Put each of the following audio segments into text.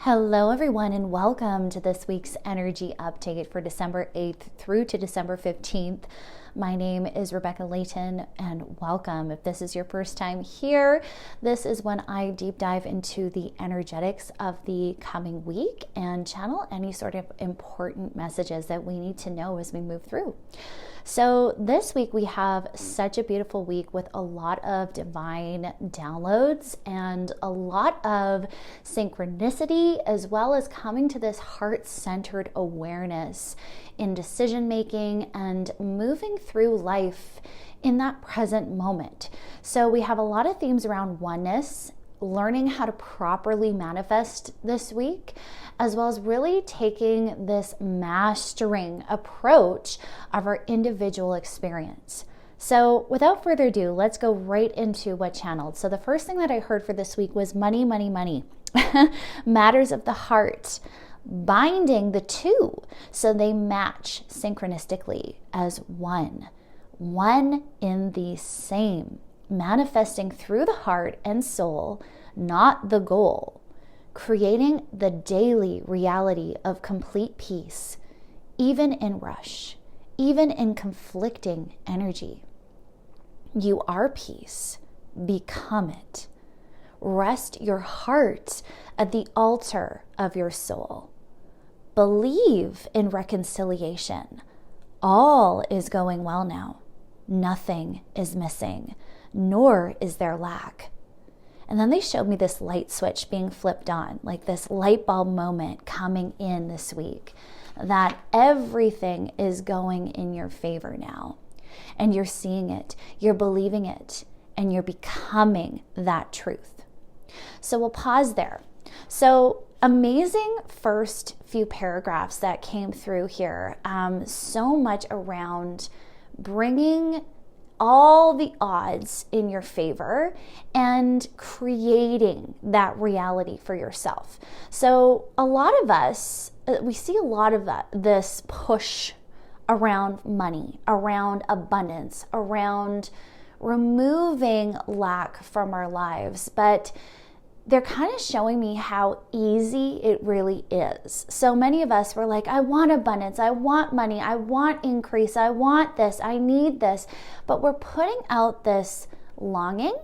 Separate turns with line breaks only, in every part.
Hello everyone, and welcome to this week's energy update for December 8th through to December 15th. My name is Rebecca and welcome. If this is your first time here, this is when I deep dive into the energetics of the coming week and channel any sort of important messages that we need to know as we move through. So this week we have such a beautiful week with a lot of divine downloads and a lot of synchronicity, as well as coming to this heart-centered awareness in decision making and moving through life in that present moment. So we have a lot of themes around oneness, learning how to properly manifest this week, as well as really taking this mastering approach of our individual experience. So without further ado, let's go right into what channeled. So the first thing that I heard for this week was money, money, money. Matters of the heart, binding the two so they match synchronistically as one in the same, manifesting through the heart and soul, not the goal, creating the daily reality of complete peace, even in rush, even in conflicting energy. You are peace. Become it. Rest your heart at the altar of your soul. Believe in reconciliation. All is going well now. Nothing is missing, nor is there lack. And then they showed me this light switch being flipped on, like this light bulb moment coming in this week, that everything is going in your favor now. And you're seeing it, you're believing it, and you're becoming that truth. So we'll pause there. So amazing first few paragraphs that came through here. So much around bringing all the odds in your favor and creating that reality for yourself. So a lot of us, we see a lot of this push around money, around abundance, around removing lack from our lives, but they're kind of showing me how easy it really is. So many of us were like, I want abundance, I want money, I want increase, I want this, I need this. But we're putting out this longing,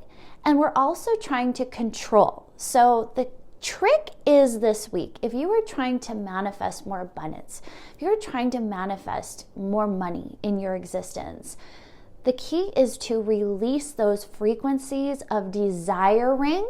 and we're also trying to control. So the trick is this week, if you were trying to manifest more abundance, if you're trying to manifest more money in your existence, the key is to release those frequencies of desiring,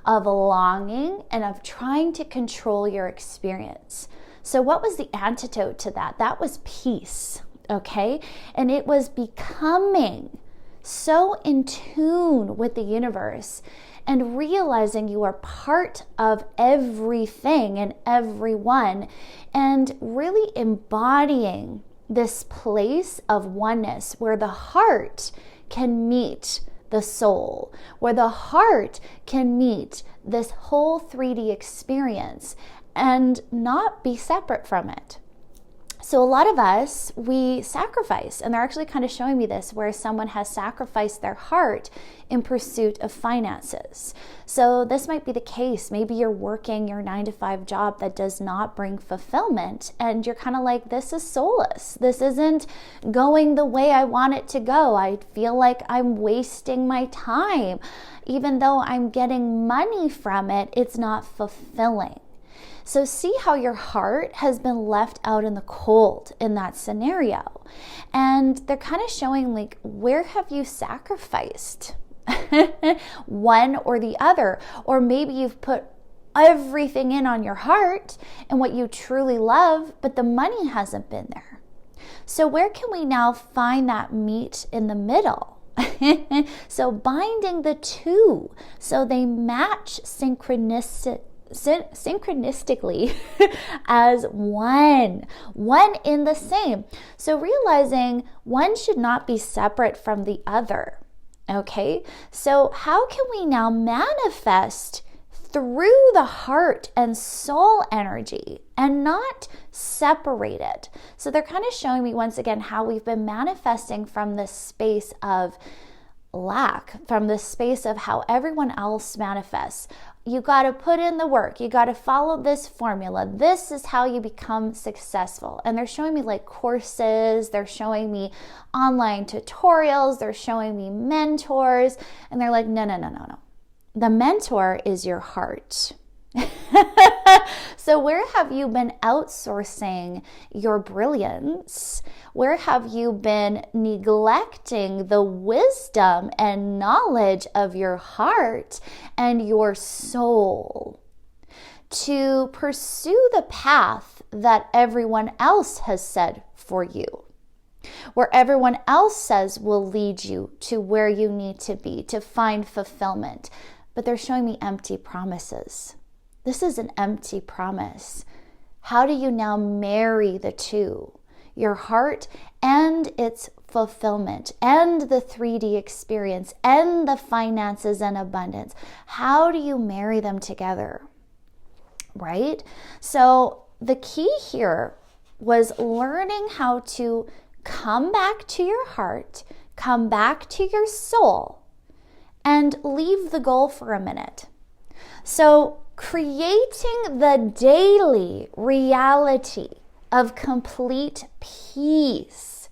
of longing, and of trying to control your experience. So what was the antidote to that? That was peace, okay? And it was becoming so in tune with the universe and realizing you are part of everything and everyone, and really embodying this place of oneness where the heart can meet the soul, where the heart can meet this whole 3D experience and not be separate from it. So a lot of us, we sacrifice, and they're actually kind of showing me this, where someone has sacrificed their heart in pursuit of finances. So this might be the case. Maybe you're working your 9-to-5 job that does not bring fulfillment, and you're kind of like, this is soulless. This isn't going the way I want it to go. I feel like I'm wasting my time. Even though I'm getting money from it, it's not fulfilling. So see how your heart has been left out in the cold in that scenario. And they're kind of showing, like, where have you sacrificed? One or the other. Or maybe you've put everything in on your heart and what you truly love, but the money hasn't been there. So where can we now find that meet in the middle? So binding the two so they match synchronistically as one in the same. So realizing one should not be separate from the other. Okay, so how can we now manifest through the heart and soul energy and not separate it? So they're kind of showing me once again how we've been manifesting from this space of lack, from this space of how everyone else manifests. You got to put in the work. You got to follow this formula. This is how you become successful. And they're showing me like courses. They're showing me online tutorials. They're showing me mentors. And they're like, no. The mentor is your heart. So where have you been outsourcing your brilliance? Where have you been neglecting the wisdom and knowledge of your heart and your soul to pursue the path that everyone else has said for you? Where everyone else says will lead you to where you need to be to find fulfillment. But they're showing me empty promises. This is an empty promise. How do you now marry the two? Your heart and its fulfillment and the 3D experience and the finances and abundance. How do you marry them together? Right? So the key here was learning how to come back to your heart, come back to your soul, and leave the goal for a minute. So creating the daily reality of complete peace.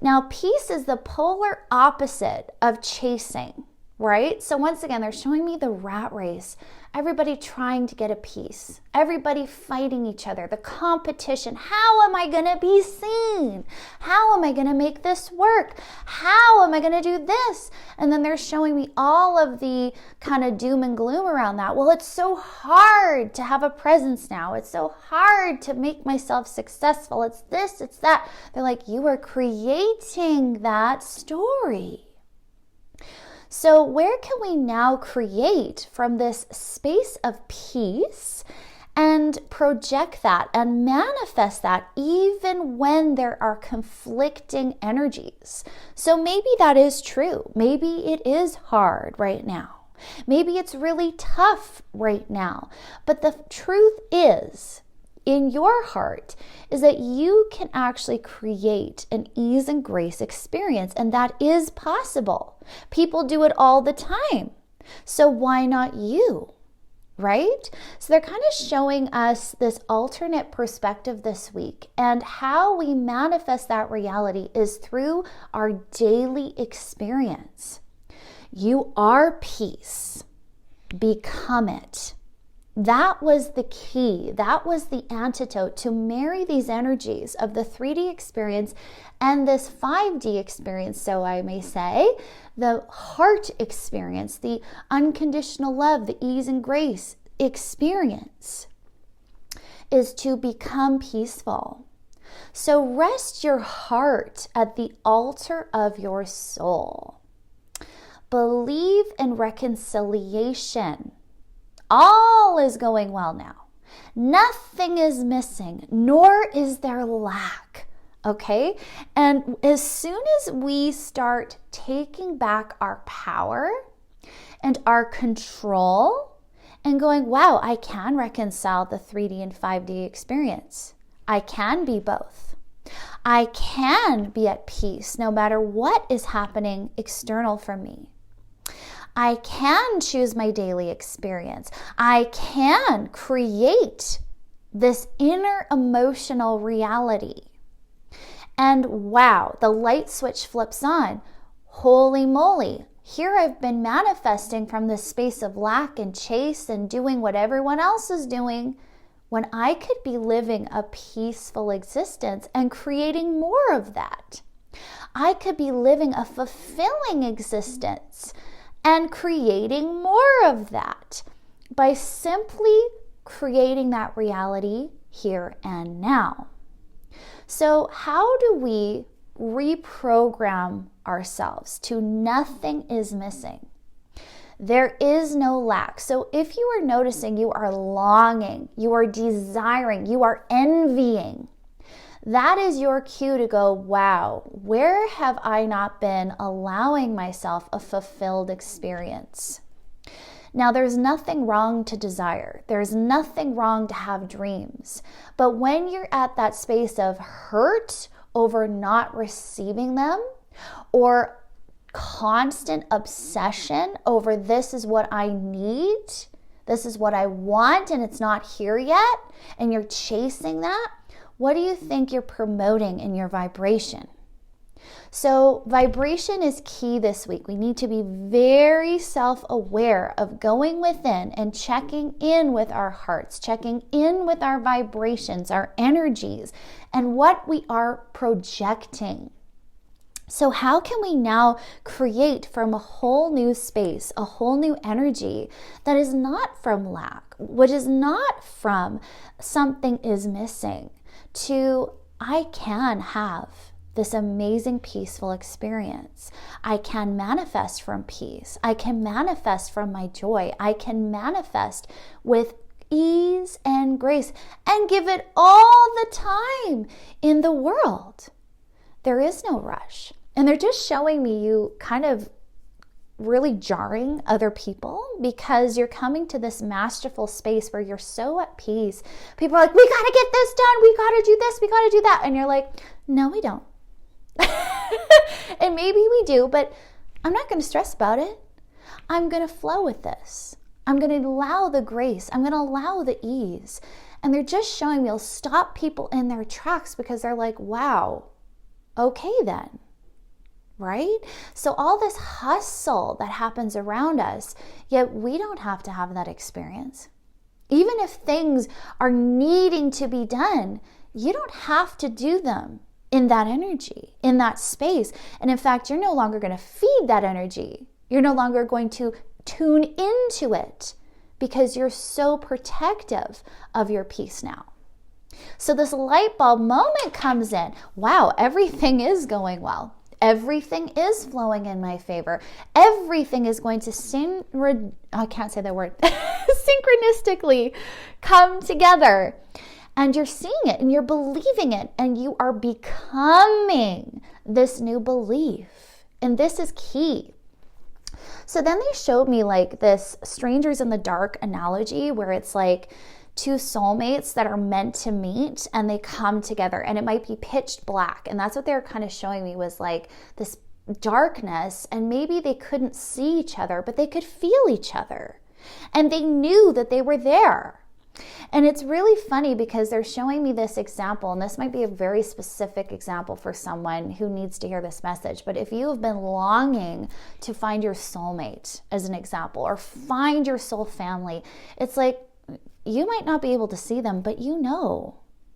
Now, peace is the polar opposite of chasing, right? So once again, they're showing me the rat race. Everybody trying to get a piece. Everybody fighting each other. The competition. How am I going to be seen? How am I going to make this work? How am I going to do this? And then they're showing me all of the kind of doom and gloom around that. Well, it's so hard to have a presence now. It's so hard to make myself successful. It's this, it's that. They're like, you are creating that story. So where can we now create from this space of peace and project that and manifest that even when there are conflicting energies? So maybe that is true. Maybe it is hard right now. Maybe it's really tough right now. But the truth is, in your heart, is that you can actually create an ease and grace experience, and that is possible. People do it all the time. So why not you? Right? So they're kind of showing us this alternate perspective this week, and how we manifest that reality is through our daily experience. You are peace. Become it. That was the key. That was the antidote to marry these energies of the 3D experience and this 5D experience, so I may say, the heart experience, the unconditional love, the ease and grace experience, is to become peaceful. So rest your heart at the altar of your soul. Believe in reconciliation. All is going well now. Nothing is missing, nor is there lack. Okay? And as soon as we start taking back our power and our control and going, wow, I can reconcile the 3D and 5D experience. I can be both. I can be at peace no matter what is happening external for me. I can choose my daily experience. I can create this inner emotional reality. And wow, the light switch flips on. Holy moly, here I've been manifesting from this space of lack and chase and doing what everyone else is doing, when I could be living a peaceful existence and creating more of that. I could be living a fulfilling existence and creating more of that by simply creating that reality here and now. So how do we reprogram ourselves to nothing is missing? There is no lack. So if you are noticing you are longing, you are desiring, you are envying, that is your cue to go, wow, where have I not been allowing myself a fulfilled experience? Now, there's nothing wrong to desire. There's nothing wrong to have dreams. But when you're at that space of hurt over not receiving them, or constant obsession over this is what I need, this is what I want and it's not here yet, and you're chasing that, what do you think you're promoting in your vibration? So vibration is key this week. We need to be very self-aware of going within and checking in with our hearts, checking in with our vibrations, our energies, and what we are projecting. So how can we now create from a whole new space, a whole new energy that is not from lack, which is not from something is missing, to I can have this amazing peaceful experience. I can manifest from peace. I can manifest from my joy. I can manifest with ease and grace and give it all the time in the world. There is no rush. And they're just showing me you kind of really jarring other people because you're coming to this masterful space where you're so at peace. People are like, we got to get this done. We got to do this. We got to do that. And you're like, no, we don't. And maybe we do, but I'm not going to stress about it. I'm going to flow with this. I'm going to allow the grace. I'm going to allow the ease. And they're just showing me, it'll stop people in their tracks because they're like, wow, okay then. Right? So all this hustle that happens around us, yet we don't have to have that experience. Even if things are needing to be done, you don't have to do them in that energy, in that space. And in fact, you're no longer going to feed that energy. You're no longer going to tune into it because you're so protective of your peace now. So this light bulb moment comes in. Wow, everything is going well. Everything is flowing in my favor. Everything is going to synchronistically come together. And you're seeing it and you're believing it and you are becoming this new belief. And this is key. So then they showed me like this strangers in the dark analogy where it's like two soulmates that are meant to meet and they come together and it might be pitch black. And that's what they were kind of showing me was like this darkness, and maybe they couldn't see each other, but they could feel each other. And they knew that they were there. And it's really funny because they're showing me this example, and this might be a very specific example for someone who needs to hear this message. But if you have been longing to find your soulmate, as an example, or find your soul family, it's like you might not be able to see them, but you know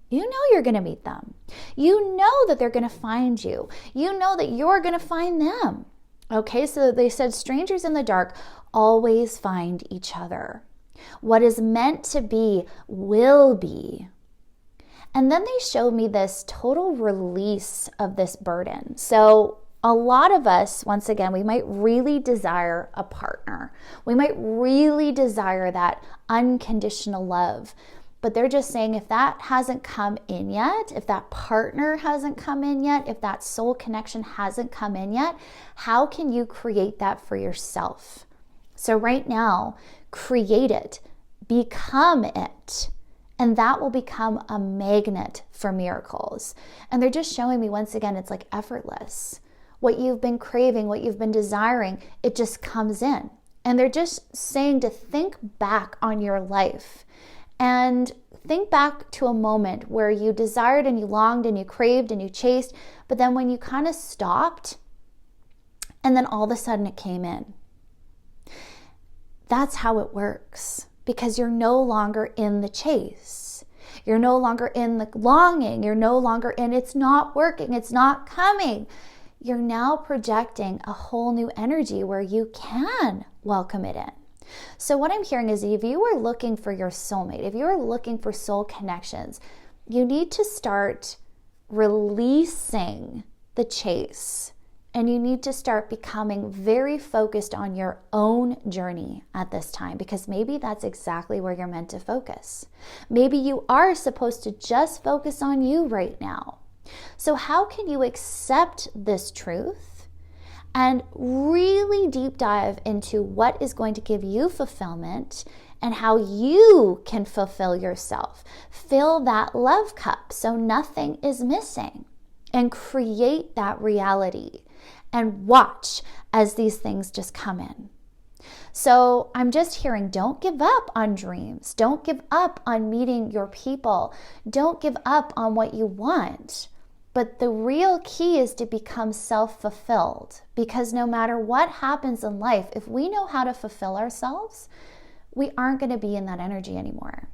you're going to meet them. You know that they're going to find you. You know that you're going to find them. Okay, so they said strangers in the dark always find each other. What is meant to be will be. And then they showed me this total release of this burden. So a lot of us, once again, we might really desire a partner. We might really desire that unconditional love. But they're just saying if that hasn't come in yet, if that partner hasn't come in yet, if that soul connection hasn't come in yet, how can you create that for yourself? So right now, create it, become it, and that will become a magnet for miracles. And they're just showing me once again, it's like effortless. What you've been craving, what you've been desiring, it just comes in. And they're just saying to think back on your life and think back to a moment where you desired and you longed and you craved and you chased, but then when you kind of stopped and then all of a sudden it came in. That's how it works, because you're no longer in the chase. You're no longer in the longing. You're no longer in it's not working, it's not coming. You're now projecting a whole new energy where you can welcome it in. So what I'm hearing is if you are looking for your soulmate, if you are looking for soul connections, you need to start releasing the chase. And you need to start becoming very focused on your own journey at this time, because maybe that's exactly where you're meant to focus. Maybe you are supposed to just focus on you right now. So how can you accept this truth and really deep dive into what is going to give you fulfillment and how you can fulfill yourself? Fill that love cup so nothing is missing, and create that reality. And watch as these things just come in. So I'm just hearing, don't give up on dreams. Don't give up on meeting your people. Don't give up on what you want. But the real key is to become self-fulfilled, because no matter what happens in life, if we know how to fulfill ourselves, we aren't going to be in that energy anymore.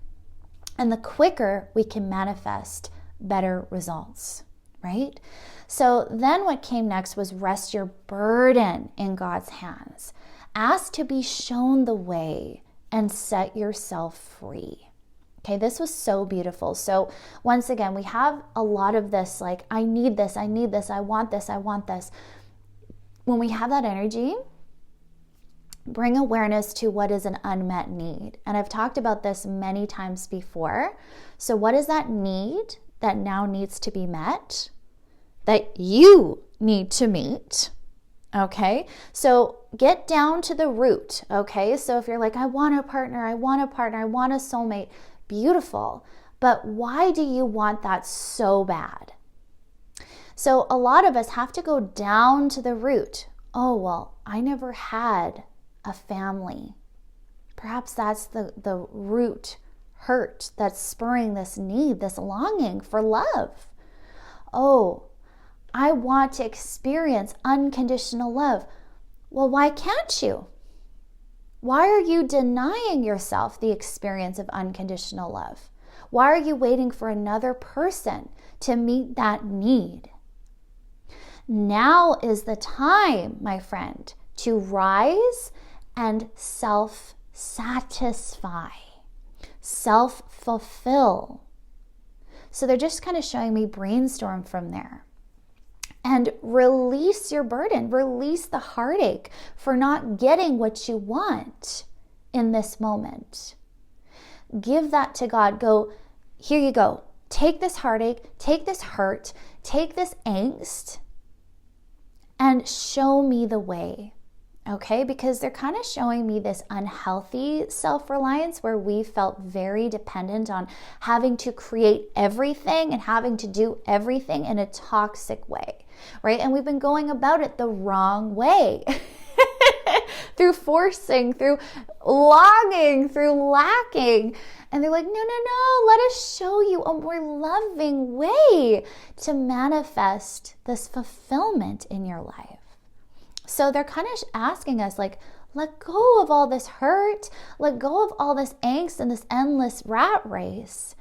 And the quicker we can manifest better results, right? So then what came next was rest your burden in God's hands. Ask to be shown the way and set yourself free. Okay, this was so beautiful. So once again, we have a lot of this, like, I need this, I need this, I want this, I want this. When we have that energy, bring awareness to what is an unmet need. And I've talked about this many times before. So what is that need that now needs to be met, that you need to meet? Okay, so get down to the root. Okay, so if you're like, I want a partner, I want a partner, I want a soulmate, beautiful. But why do you want that so bad? So a lot of us have to go down to the root. Oh, well, I never had a family. Perhaps that's the root hurt that's spurring this need, this longing for love. Oh, I want to experience unconditional love. Well, why can't you? Why are you denying yourself the experience of unconditional love? Why are you waiting for another person to meet that need? Now is the time, my friend, to rise and self-satisfy, self-fulfill. So they're just kind of showing me brainstorm from there. And release your burden, release the heartache for not getting what you want in this moment. Give that to God. Go, here you go. Take this heartache, take this hurt, take this angst, and show me the way. Okay, because they're kind of showing me this unhealthy self-reliance where we felt very dependent on having to create everything and having to do everything in a toxic way, right? And we've been going about it the wrong way. Through forcing, through longing, through lacking. And they're like, no, let us show you a more loving way to manifest this fulfillment in your life. So they're kind of asking us, like, let go of all this hurt, let go of all this angst and this endless rat race,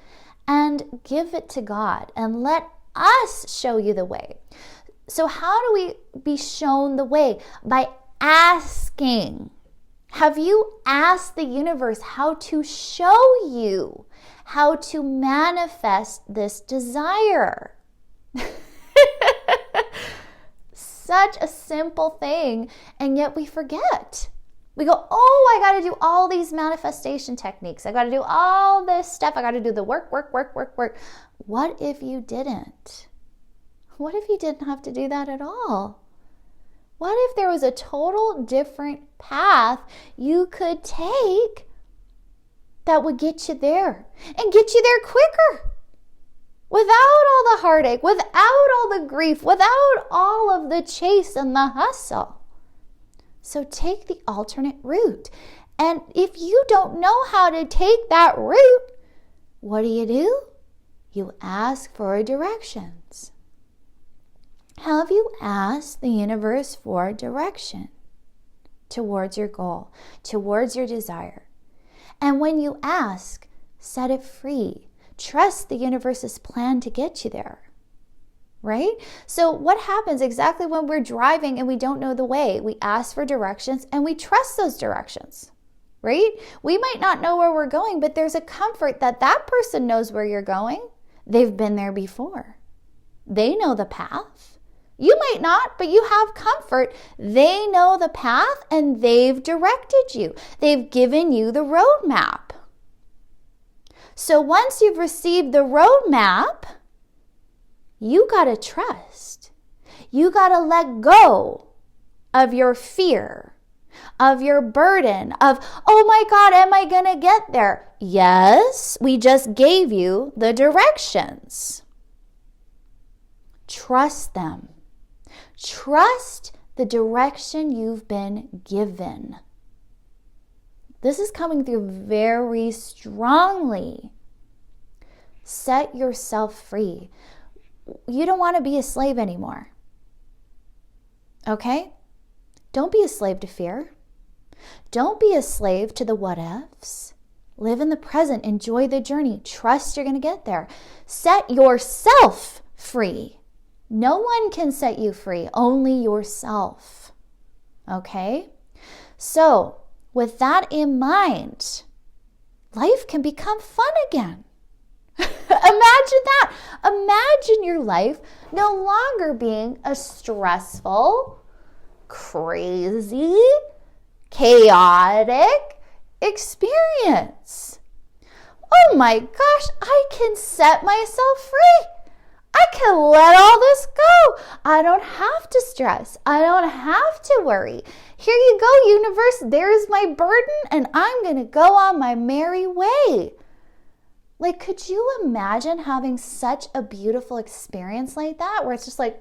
and give it to God and let us show you the way. So how do we be shown the way? By asking. Have you asked the universe how to show you how to manifest this desire? Such a simple thing, and yet we forget. We go, oh, I got to do all these manifestation techniques. I got to do all this stuff. I got to do the work. What if you didn't? What if you didn't have to do that at all? What if there was a total different path you could take that would get you there and get you there quicker? Without all the heartache, without all the grief, without all of the chase and the hustle. So take the alternate route. And if you don't know how to take that route, what do? You ask for directions. Have you asked the universe for direction towards your goal, towards your desire? And when you ask, set it free. Trust the universe's plan to get you there, right? So what happens exactly when we're driving and we don't know the way? We ask for directions and we trust those directions, right? We might not know where we're going, but there's a comfort that that person knows where you're going. They've been there before. They know the path. You might not, but you have comfort. They know the path and they've directed you. They've given you the roadmap. So once you've received the roadmap, you got to trust. You got to let go of your fear, of your burden, of, oh my God, am I going to get there? Yes, we just gave you the directions. Trust them. Trust the direction you've been given. This is coming through very strongly. Set yourself free. You don't want to be a slave anymore. Okay? Don't be a slave to fear. Don't be a slave to the what ifs. Live in the present. Enjoy the journey. Trust you're going to get there. Set yourself free. No one can set you free, only yourself. Okay? So, with that in mind, life can become fun again. Imagine that. Imagine your life no longer being a stressful, crazy, chaotic experience. Oh my gosh, I can set myself free. I can let all this go. I don't have to stress. I don't have to worry. Here you go, universe. There's my burden, and I'm going to go on my merry way. Like, could you imagine having such a beautiful experience like that, where it's just like,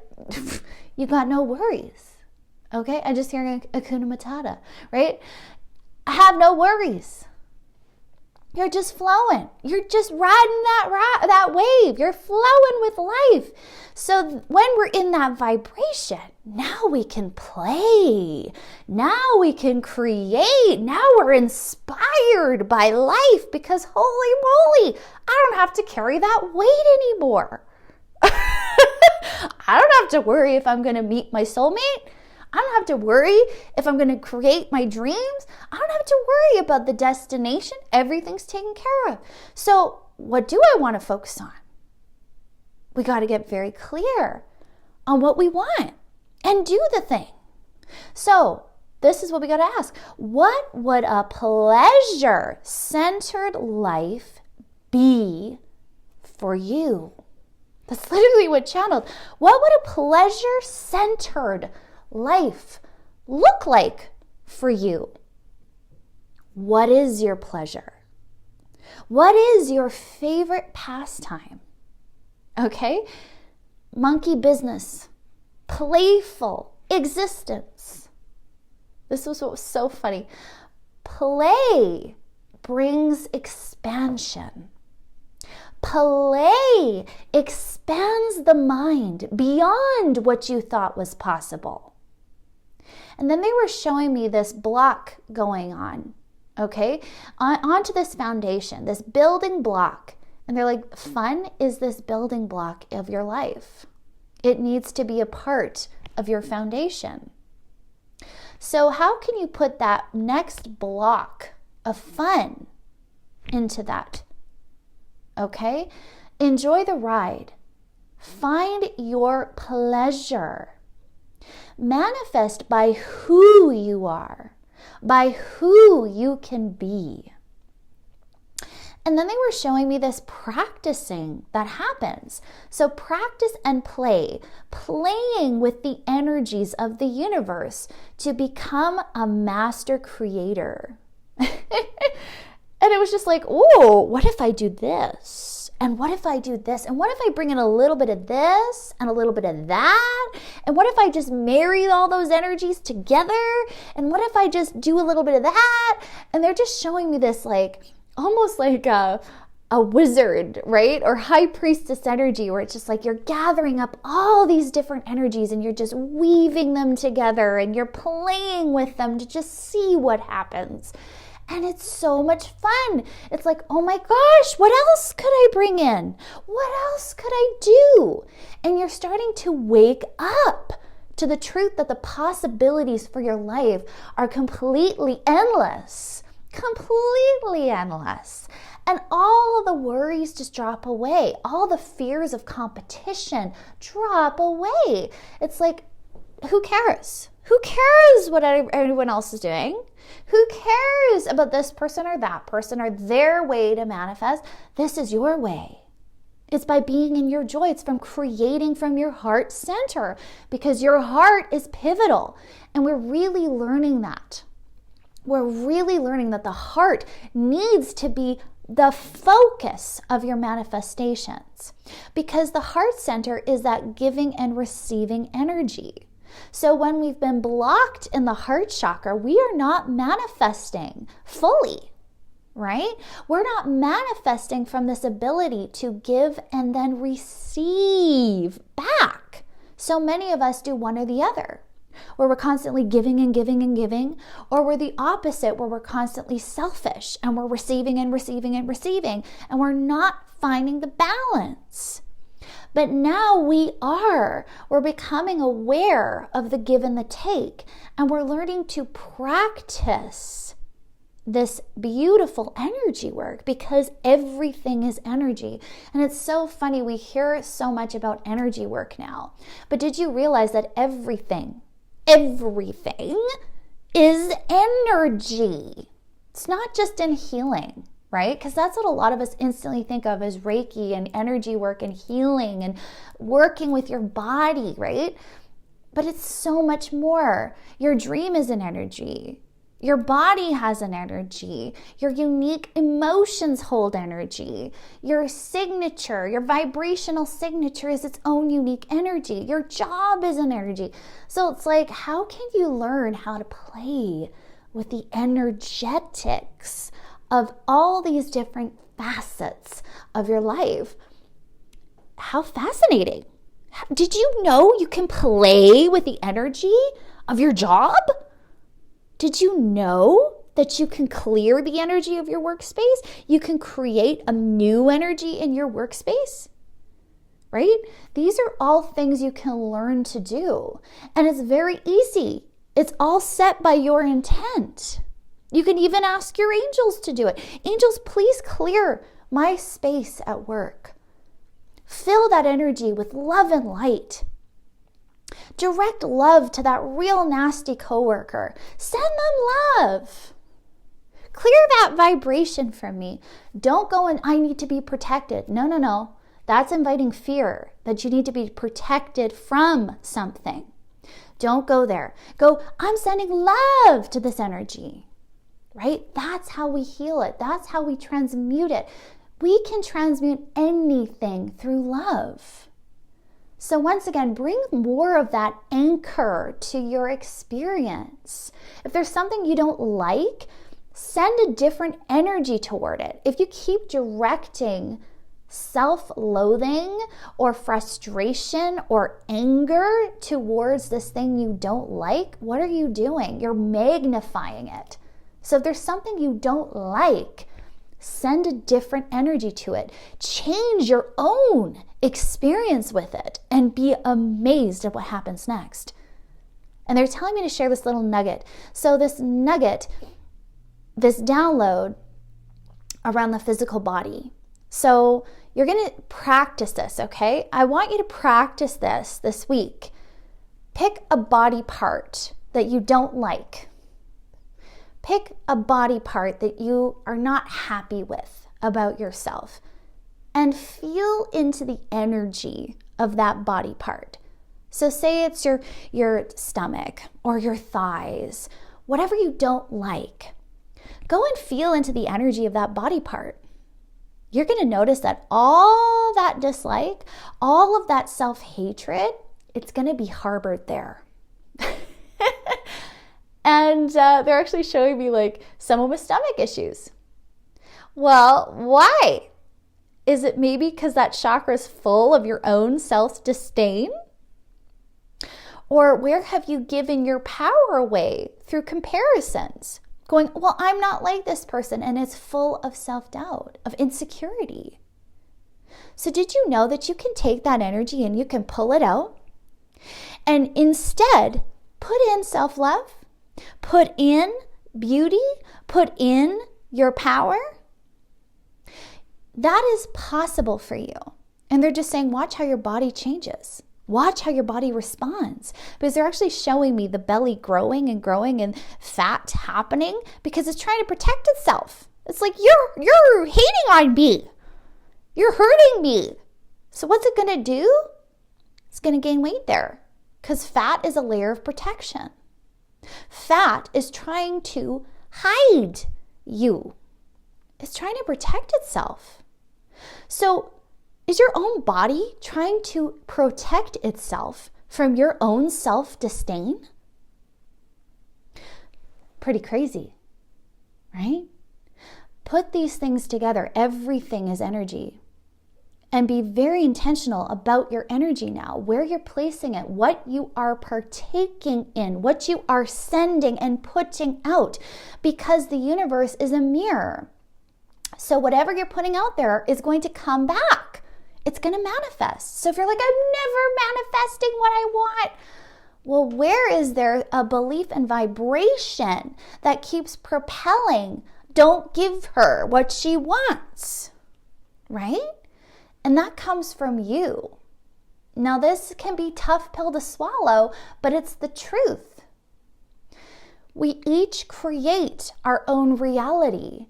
you got no worries? Okay, I just hear Hakuna Matata, right? I have no worries. You're just flowing. You're just riding that wave. You're flowing with life. So when we're in that vibration, now we can play. Now we can create. Now we're inspired by life because holy moly, I don't have to carry that weight anymore. I don't have to worry if I'm going to meet my soulmate. I don't have to worry if I'm going to create my dreams. I don't have to worry about the destination. Everything's taken care of. So what do I want to focus on? We got to get very clear on what we want and do the thing. So this is what we got to ask. What would a pleasure-centered life be for you? That's literally what channeled. What would a pleasure-centered life look like for you? What is your pleasure? What is your favorite pastime? Okay? Monkey business, playful existence. This was what was so funny. Play brings expansion. Play expands the mind beyond what you thought was possible. And then they were showing me this block going on, okay, onto this foundation, this building block. And they're like, fun is this building block of your life. It needs to be a part of your foundation. So how can you put that next block of fun into that? Okay? Enjoy the ride. Find your pleasure. Manifest by who you are, by who you can be. And then they were showing me this practicing that happens. So practice and play, playing with the energies of the universe to become a master creator. And it was just like, oh, what if I do this? And what if I do this? And what if I bring in a little bit of this and a little bit of that? And what if I just marry all those energies together? And what if I just do a little bit of that? And they're just showing me this like, almost like a wizard, right? Or high priestess energy, where it's just like you're gathering up all these different energies and you're just weaving them together and you're playing with them to just see what happens. And it's so much fun. It's like, oh my gosh, what else could I bring in? What else could I do? And you're starting to wake up to the truth that the possibilities for your life are completely endless. Completely endless. And all the worries just drop away. All the fears of competition drop away. It's like, who cares? Who cares what everyone else is doing? Who cares about this person or that person or their way to manifest? This is your way. It's by being in your joy. It's from creating from your heart center, because your heart is pivotal. And we're really learning that. We're really learning that the heart needs to be the focus of your manifestations, because the heart center is that giving and receiving energy. So when we've been blocked in the heart chakra, we are not manifesting fully, right? We're not manifesting from this ability to give and then receive back. So many of us do one or the other, where we're constantly giving and giving and giving, or we're the opposite, where we're constantly selfish and we're receiving and receiving and receiving, and we're not finding the balance. But now we're becoming aware of the give and the take, and we're learning to practice this beautiful energy work, because everything is energy. And it's so funny, we hear so much about energy work now, but did you realize that everything is energy? It's not just in healing, right? Because that's what a lot of us instantly think of as Reiki and energy work and healing and working with your body, right? But it's so much more. Your dream is an energy. Your body has an energy. Your unique emotions hold energy. Your signature, your vibrational signature is its own unique energy. Your job is an energy. So it's like, how can you learn how to play with the energetics of all these different facets of your life? How fascinating. Did you know you can play with the energy of your job? Did you know that you can clear the energy of your workspace? You can create a new energy in your workspace, right? These are all things you can learn to do. And it's very easy. It's all set by your intent. You can even ask your angels to do it. Angels, please clear my space at work. Fill that energy with love and light. Direct love to that real nasty coworker. Send them love. Clear that vibration from me. Don't go and I need to be protected. No. That's inviting fear, that you need to be protected from something. Don't go there. Go, I'm sending love to this energy, right? That's how we heal it. That's how we transmute it. We can transmute anything through love. So once again, bring more of that anchor to your experience. If there's something you don't like, send a different energy toward it. If you keep directing self-loathing or frustration or anger towards this thing you don't like, what are you doing? You're magnifying it. So if there's something you don't like, send a different energy to it. Change your own experience with it and be amazed at what happens next. And they're telling me to share this little nugget. So this nugget, this download around the physical body. So you're going to practice this, okay? I want you to practice this week. Pick a body part that you don't like. Pick a body part that you are not happy with about yourself and feel into the energy of that body part. So say it's your stomach or your thighs, whatever you don't like. Go and feel into the energy of that body part. You're going to notice that all that dislike, all of that self-hatred, it's going to be harbored there. And they're actually showing me like someone with stomach issues. Well, why? Is it maybe because that chakra is full of your own self-disdain? Or where have you given your power away through comparisons? Going, well, I'm not like this person, and it's full of self-doubt, of insecurity. So did you know that you can take that energy and you can pull it out and instead put in self-love? Put in beauty, put in your power. That is possible for you. And they're just saying, watch how your body changes. Watch how your body responds. Because they're actually showing me the belly growing and fat happening because it's trying to protect itself. It's like, you're hating on me. You're hurting me. So what's it going to do? It's going to gain weight there because fat is a layer of protection. Fat is trying to hide you. It's trying to protect itself. So is your own body trying to protect itself from your own self-disdain? Pretty crazy, right? Put these things together. Everything is energy. And be very intentional about your energy now, where you're placing it, what you are partaking in, what you are sending and putting out, because the universe is a mirror. So whatever you're putting out there is going to come back. It's going to manifest. So if you're like, I'm never manifesting what I want, well, where is there a belief and vibration that keeps propelling? Don't give her what she wants, right? And that comes from you. Now, this can be a tough pill to swallow, but it's the truth. We each create our own reality.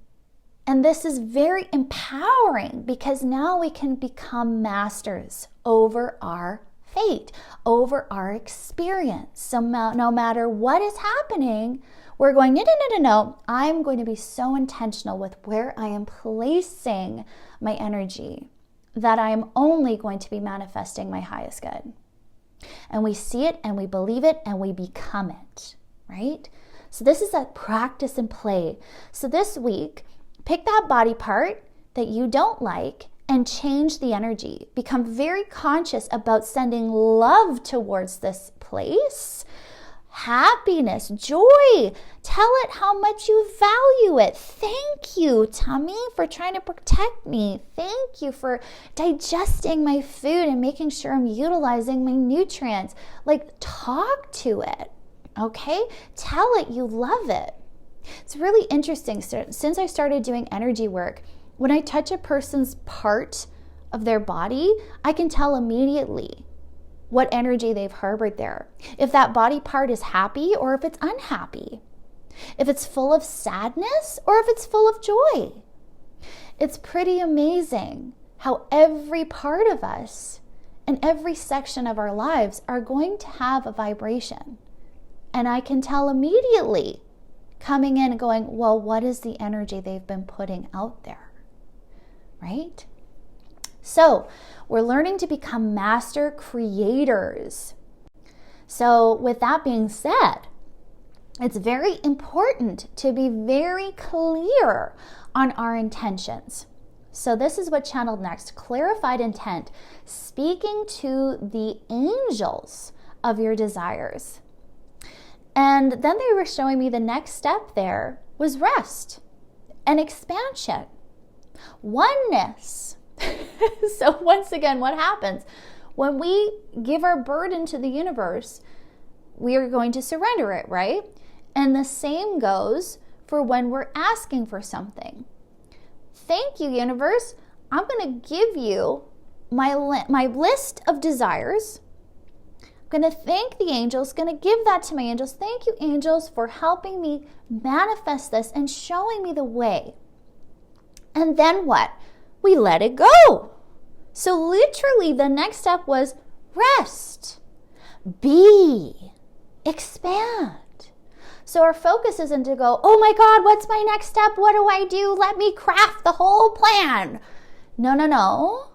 And this is very empowering because now we can become masters over our fate, over our experience. So no matter what is happening, we're going, no. I'm going to be so intentional with where I am placing my energy that I am only going to be manifesting my highest good. And we see it and we believe it and we become it, right? So this is a practice and play. So this week, pick that body part that you don't like and change the energy. Become very conscious about sending love towards this place. Happiness, joy. Tell it how much you value it. Thank you, tummy, for trying to protect me. Thank you for digesting my food and making sure I'm utilizing my nutrients. Like, talk to it, okay? Tell it you love it. It's really interesting. Since I started doing energy work, when I touch a person's part of their body, I can tell immediately what energy they've harbored there. If that body part is happy or if it's unhappy. If it's full of sadness or if it's full of joy. It's pretty amazing how every part of us and every section of our lives are going to have a vibration. And I can tell immediately, coming in and going, well, what is the energy they've been putting out there, right? So we're learning to become master creators. So with that being said, it's very important to be very clear on our intentions. So this is what channeled next, clarified intent, speaking to the angels of your desires. And then they were showing me the next step there was rest and expansion, oneness. So once again, what happens? When we give our burden to the universe, we are going to surrender it, right? And the same goes for when we're asking for something. Thank you, universe. I'm going to give you my list of desires. I'm going to thank the angels, going to give that to my angels. Thank you, angels, for helping me manifest this and showing me the way. And then what? We let it go. So literally the next step was rest, be, expand. So our focus isn't to go, oh my God, what's my next step? What do I do? Let me craft the whole plan. No.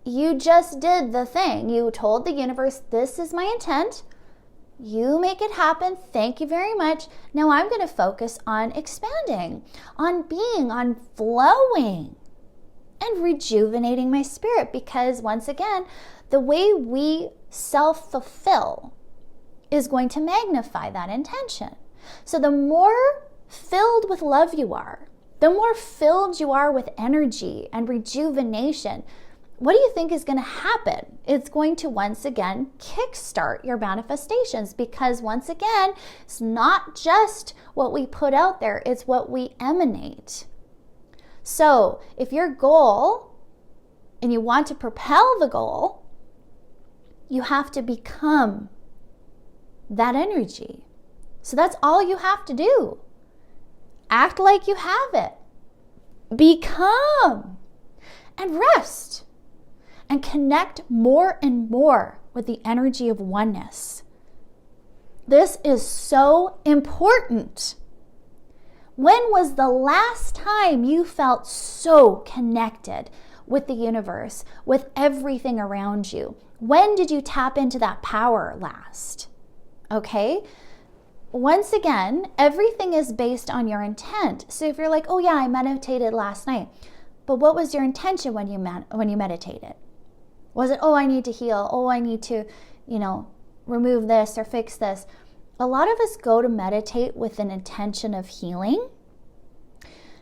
You just did the thing. You told the universe, this is my intent. You make it happen. Thank you very much. Now I'm going to focus on expanding, on being, on flowing, and rejuvenating my spirit. Because once again, the way we self-fulfill is going to magnify that intention. So the more filled with love you are, the more filled you are with energy and rejuvenation, what do you think is going to happen? It's going to once again kickstart your manifestations, because once again, it's not just what we put out there, it's what we emanate. So if your goal, and you want to propel the goal, you have to become that energy. So that's all you have to do. Act like you have it. Become. And rest. And connect more and more with the energy of oneness. This is so important. When was the last time you felt so connected with the universe, with everything around you? When did you tap into that power last? Okay? Once again, everything is based on your intent. So if you're like, oh yeah, I meditated last night, but what was your intention when you meditated? Was it, oh, I need to heal. Oh, I need to, remove this or fix this. A lot of us go to meditate with an intention of healing.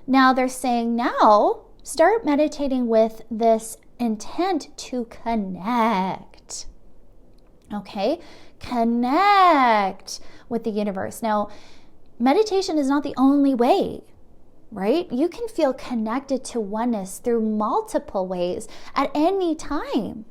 Now they're saying now, start meditating with this intent to connect. Okay? Connect with the universe. Now, meditation is not the only way, right? You can feel connected to oneness through multiple ways at any time.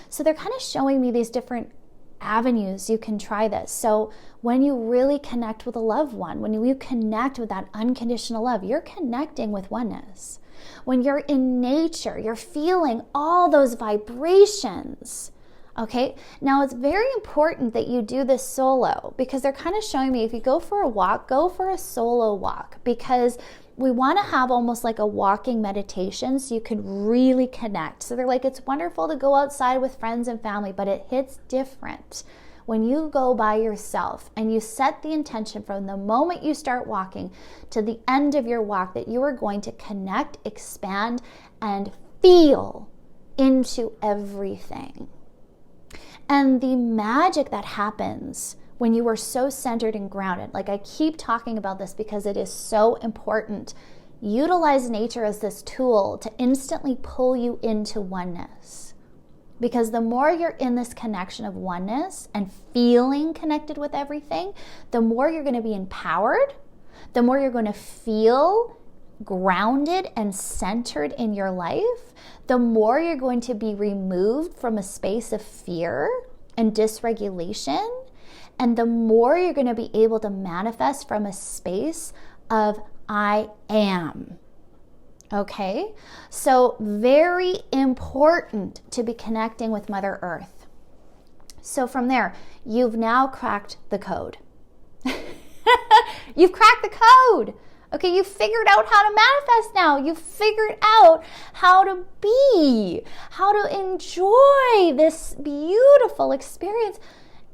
So they're kind of showing me these different avenues you can try this. So when you really connect with a loved one, when you connect with that unconditional love, you're connecting with oneness. When you're in nature, you're feeling all those vibrations. Okay, now it's very important that you do this solo, because they're kind of showing me if you go for a walk, go for a solo walk, because we want to have almost like a walking meditation so you can really connect. So they're like, it's wonderful to go outside with friends and family, but it hits different when you go by yourself and you set the intention from the moment you start walking to the end of your walk that you are going to connect, expand, and feel into everything. And the magic that happens when you are so centered and grounded, like I keep talking about this because it is so important. Utilize nature as this tool to instantly pull you into oneness. Because the more you're in this connection of oneness and feeling connected with everything, the more you're going to be empowered, the more you're going to feel grounded and centered in your life, the more you're going to be removed from a space of fear and dysregulation, and the more you're going to be able to manifest from a space of I am. Okay? So very important to be connecting with Mother Earth. So from there, you've now cracked the code. You've cracked the code. Okay, you figured out how to manifest now. You figured out how to be, how to enjoy this beautiful experience.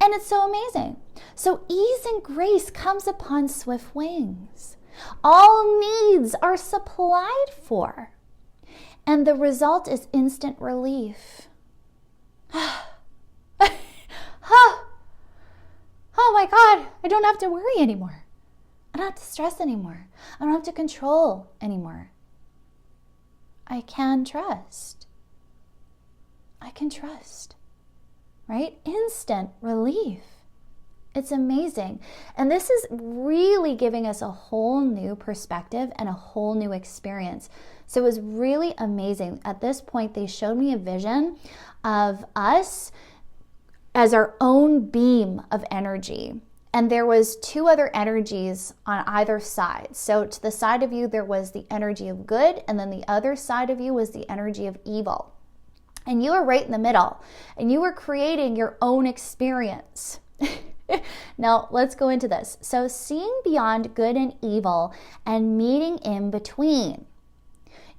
And it's so amazing. So ease and grace comes upon swift wings. All needs are supplied for. And the result is instant relief. Oh my God, I don't have to worry anymore. I don't have to stress anymore. I don't have to control anymore. I can trust. I can trust, right? Instant relief. It's amazing. And this is really giving us a whole new perspective and a whole new experience. So it was really amazing. At this point, they showed me a vision of us as our own beam of energy. And there was two other energies on either side. So to the side of you, there was the energy of good, and then the other side of you was the energy of evil. And you were right in the middle, and you were creating your own experience. Now, let's go into this. So seeing beyond good and evil and meeting in between.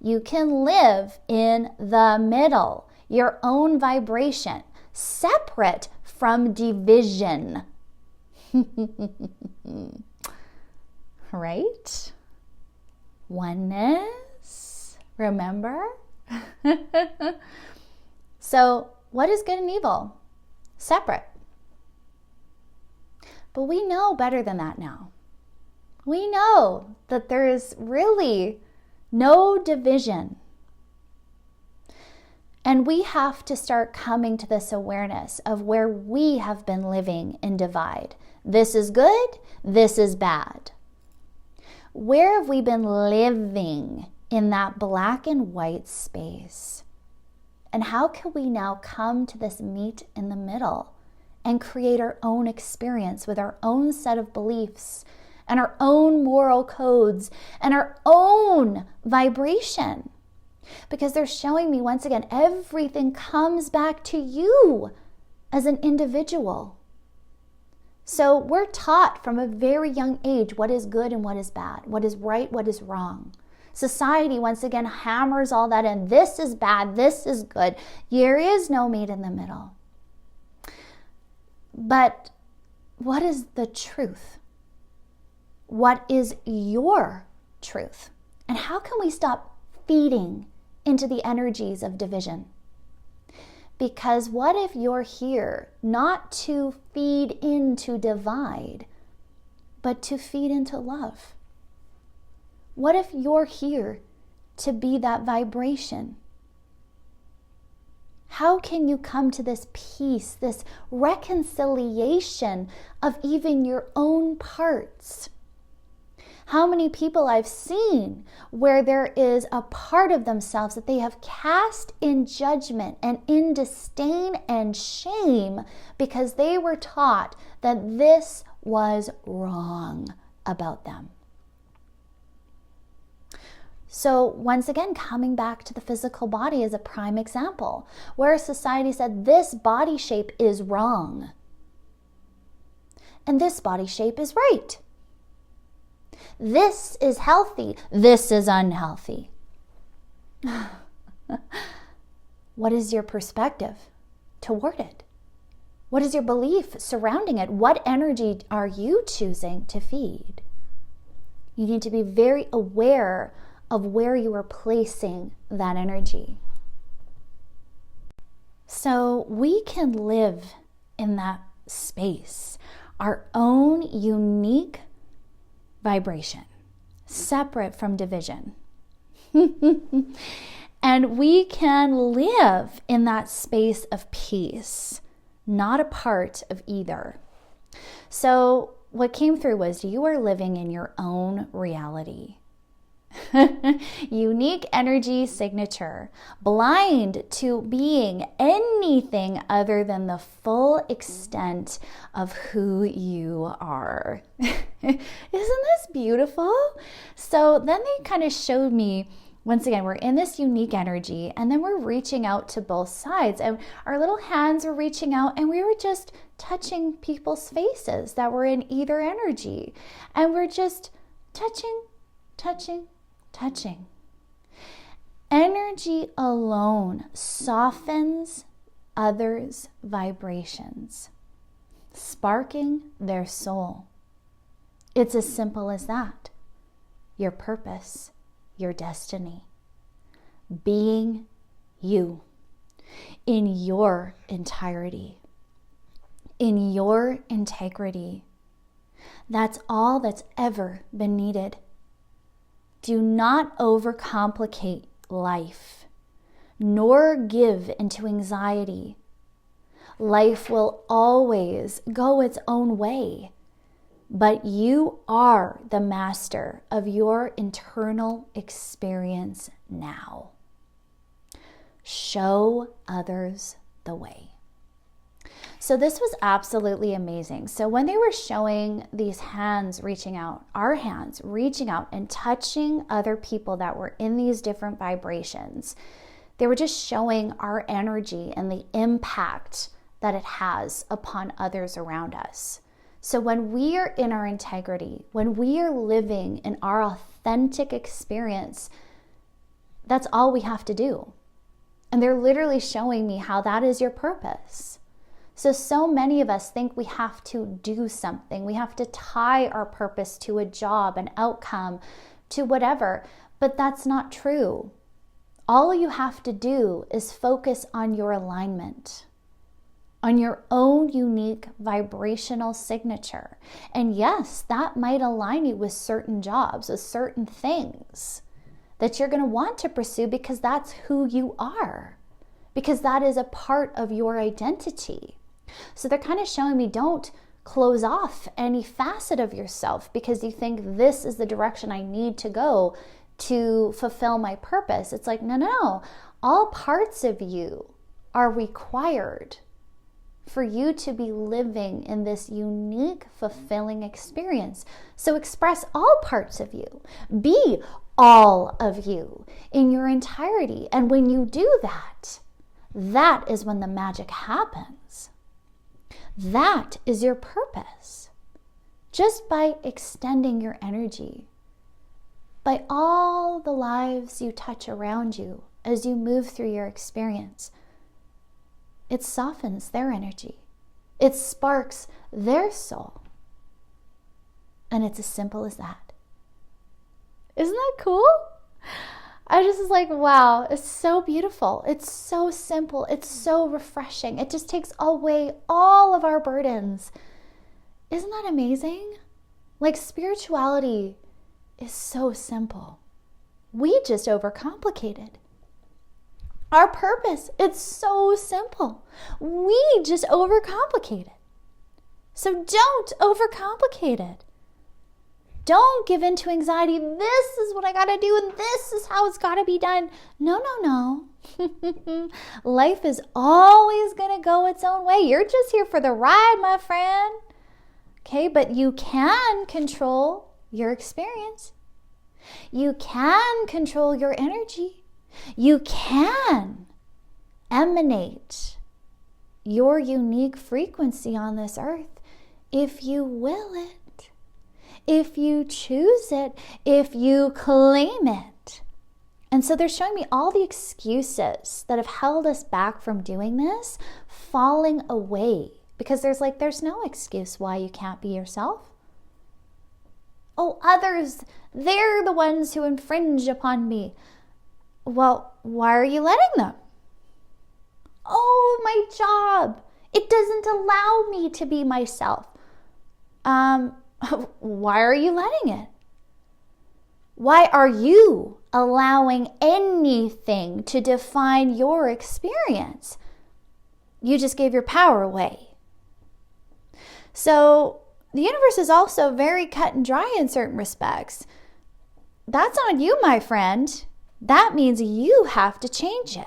You can live in the middle, your own vibration, separate from division. Right? Oneness. Remember? So, what is good and evil? Separate. But we know better than that now. We know that there is really no division. And we have to start coming to this awareness of where we have been living in divide. This is good, this is bad. Where have we been living in that black and white space? And how can we now come to this meet in the middle and create our own experience with our own set of beliefs and our own moral codes and our own vibration? Because they're showing me once again, everything comes back to you as an individual. So we're taught from a very young age what is good and what is bad, what is right, what is wrong. Society, once again, hammers all that in. This is bad. This is good. There is no meat in the middle. But what is the truth? What is your truth? And how can we stop feeding into the energies of division? Because what if you're here not to feed into divide, but to feed into love? What if you're here to be that vibration? How can you come to this peace, this reconciliation of even your own parts? How many people I've seen where there is a part of themselves that they have cast in judgment and in disdain and shame because they were taught that this was wrong about them. So once again, coming back to the physical body is a prime example, where society said this body shape is wrong and this body shape is right. This is healthy, this is unhealthy. What is your perspective toward it? What is your belief surrounding it? What energy are you choosing to feed? You need to be very aware of where you are placing that energy. So we can live in that space, our own unique vibration, separate from division. And we can live in that space of peace, not a part of either. So what came through was you are living in your own reality. Unique energy signature, blind to being anything other than the full extent of who you are. Isn't this beautiful? So then they kind of showed me, once again, we're in this unique energy, and then we're reaching out to both sides, and our little hands were reaching out, and we were just touching people's faces that were in either energy, and we're just touching. Energy alone softens others' vibrations, sparking their soul. It's as simple as that. Your purpose, your destiny, being you in your entirety, in your integrity. That's all that's ever been needed. Do not overcomplicate life, nor give into anxiety. Life will always go its own way, but you are the master of your internal experience now. Show others the way. So this was absolutely amazing. So when they were showing these hands reaching out, our hands reaching out and touching other people that were in these different vibrations, they were just showing our energy and the impact that it has upon others around us. So when we are in our integrity, when we are living in our authentic experience, that's all we have to do. And they're literally showing me how that is your purpose. So many of us think we have to do something. We have to tie our purpose to a job, an outcome, to whatever. But that's not true. All you have to do is focus on your alignment, on your own unique vibrational signature. And yes, that might align you with certain jobs, with certain things that you're going to want to pursue because that's who you are, because that is a part of your identity. So they're kind of showing me, don't close off any facet of yourself because you think this is the direction I need to go to fulfill my purpose. It's like, no. All parts of you are required for you to be living in this unique, fulfilling experience. So express all parts of you. Be all of you in your entirety. And when you do that, that is when the magic happens. That is your purpose. Just by extending your energy, by all the lives you touch around you as you move through your experience. It softens their energy. It sparks their soul. And it's as simple as that. Isn't that cool? I just was like, wow, it's so beautiful. It's so simple. It's so refreshing. It just takes away all of our burdens. Isn't that amazing? Like, spirituality is so simple. We just overcomplicate it. Our purpose, it's so simple. We just overcomplicate it. So don't overcomplicate it. Don't give in to anxiety. This is what I got to do, and this is how it's got to be done. No. Life is always going to go its own way. You're just here for the ride, my friend. Okay, but you can control your experience. You can control your energy. You can emanate your unique frequency on this earth if you will it, if you choose it, if you claim it. And so they're showing me all the excuses that have held us back from doing this falling away, because there's no excuse why you can't be yourself. Oh, others, they're the ones who infringe upon me. Well, why are you letting them? Oh, my job. It doesn't allow me to be myself. Why are you letting it? Why are you allowing anything to define your experience? You just gave your power away. So the universe is also very cut and dry in certain respects. That's on you, my friend. That means you have to change it.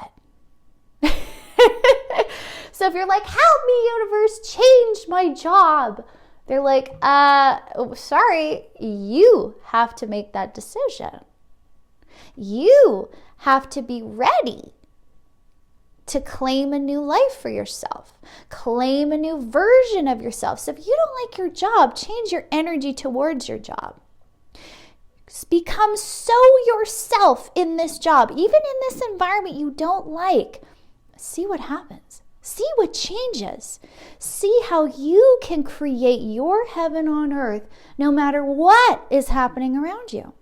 So if you're like, help me, universe, change my job. They're like, sorry, you have to make that decision. You have to be ready to claim a new life for yourself. Claim a new version of yourself. So if you don't like your job, change your energy towards your job. Become so yourself in this job, even in this environment you don't like. See what happens. See what changes. See how you can create your heaven on earth no matter what is happening around you.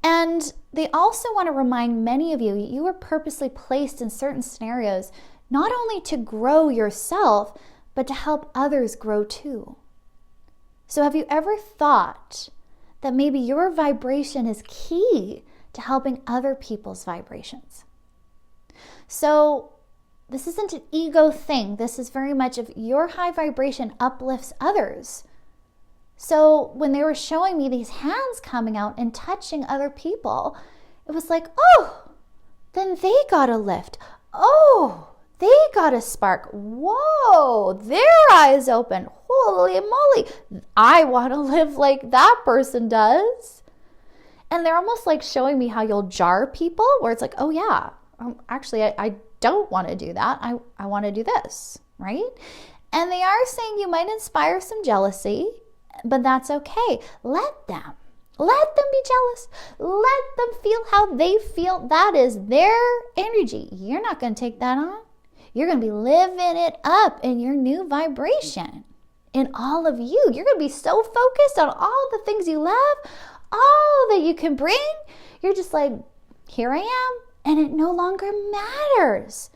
And they also want to remind many of you, you were purposely placed in certain scenarios, not only to grow yourself, but to help others grow too. So have you ever thought that maybe your vibration is key to helping other people's vibrations? So this isn't an ego thing. This is very much if your high vibration uplifts others. So when they were showing me these hands coming out and touching other people, it was like, oh, then they got a lift. Oh, they got a spark. Whoa, their eyes open. Holy moly. I want to live like that person does. And they're almost like showing me how you'll jar people, where it's like, oh yeah, actually, I don't want to do that. I want to do this, right? And they are saying you might inspire some jealousy, but that's okay. Let them be jealous. Let them feel how they feel. That is their energy. You're not going to take that on. You're going to be living it up in your new vibration. In all of you. You're going to be so focused on all the things you love, all that you can bring. You're just like, here I am. And it no longer matters.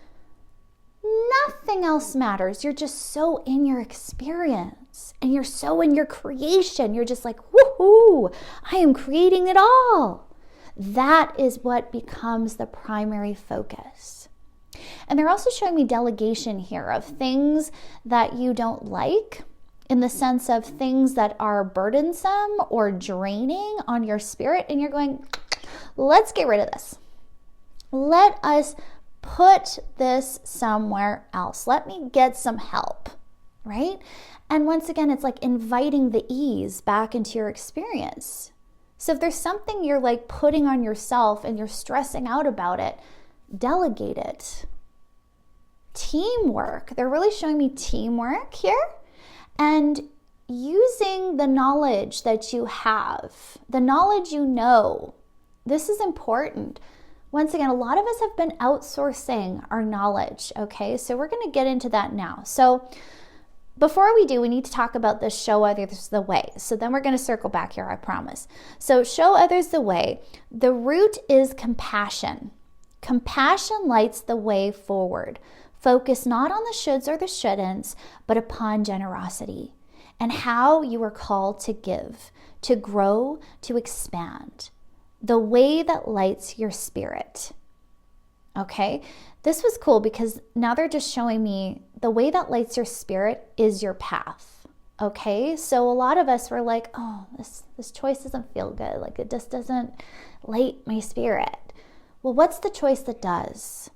Nothing else matters. You're just so in your experience. And you're so in your creation. You're just like, woohoo, I am creating it all. That is what becomes the primary focus. And they're also showing me delegation here of things that you don't like, in the sense of things that are burdensome or draining on your spirit. And you're going, let's get rid of this. Let us put this somewhere else. Let me get some help, right? And once again, it's like inviting the ease back into your experience. So if there's something you're like putting on yourself and you're stressing out about it, delegate it. Teamwork. They're really showing me teamwork here. And using the knowledge that you have, the knowledge you know. This is important. Once again, a lot of us have been outsourcing our knowledge, okay? So we're going to get into that now. So before we do, we need to talk about this show others the way. So then we're going to circle back here, I promise. So show others the way. The root is compassion. Compassion lights the way forward. Focus not on the shoulds or the shouldn'ts, but upon generosity and how you are called to give, to grow, to expand. The way that lights your spirit. Okay? This was cool because now they're just showing me the way that lights your spirit is your path. Okay? So a lot of us were like, oh, this choice doesn't feel good. Like it just doesn't light my spirit. Well, what's the choice that does?